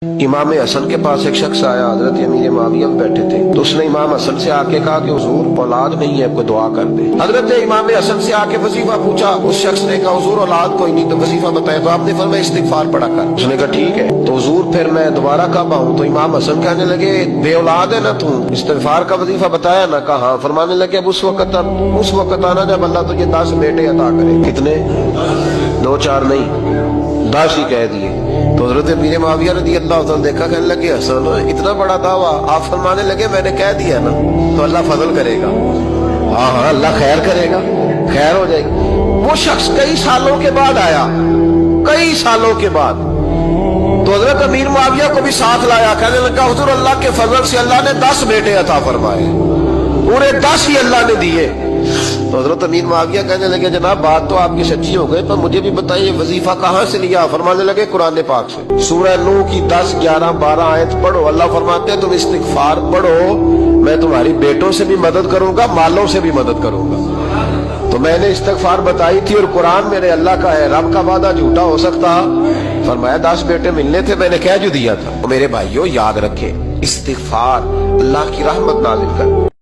इमाम हसन के पास एक शख्स आया, हजरत अमीर मुआविया बैठे थे, तो उसने इमाम हसन से आके कहा कि हुजूर औलाद नहीं है, कोई दुआ कर दे। हजरत इमाम हसन से आके वजीफा पूछा, उस शख्स ने कहा हुजूर औलाद कोई नहीं, तो वजीफा बताया। तो आपने फरमाया इस्तिगफार पढ़ा कर। उसने कहा ठीक है। तो हुजूर फिर मैं दोबारा कब आऊँ? तो इमाम हसन कहने लगे बे औलाद है ना तू, इस्तिगफार का वजीफा बताया ना? कहा हाँ। फरमाने लगे अब उस वक्त आना जब अल्लाह तुझे 10 बेटे अता करे। कितने? 2-4 नहीं, 10 ही कह दिए। तो हज़रत अमीर मुआविया रज़ी अल्लाह तआला देखा, कहने लगे हसन इतना बड़ा दावा। आप फरमाने लगे मैंने कह दिया ना, तो अल्लाह फजल करेगा। हाँ हाँ अल्लाह खैर करेगा, खैर हो जाएगी। वो शख्स कई सालों के बाद आया, कई सालों के बाद। तो हज़रत अमीर मुआविया को भी साथ लाया, कहने लगा हुजूर अल्लाह के फजल से अल्लाह ने 10 बेटे अता फरमाए, पूरे 10 ही अल्लाह ने दिए। तो हज़रत अमीर मुआविया कहने लगे जनाब बात तो आपकी सच्ची हो गई, पर मुझे भी बताइए वजीफा कहाँ से लिया? फरमाने लगे कुरान पाक से, सूरह नूह की 10, 11, 12 आयत पढ़ो। अल्लाह फरमाते हैं तुम इस्तिगफार पढ़ो, मैं तुम्हारी बेटों से भी मदद करूंगा, मालों से भी मदद करूंगा। तो मैंने इस्तिगफार बताई थी और कुरान मेरे अल्लाह का है, रब का वादा झूठा हो सकता? फरमाया 10 बेटे मिलने थे, मैंने कह जो दिया था। तो मेरे भाइयों याद रखे, इस्तिगफार अल्लाह की रहमत नाज़िल कर।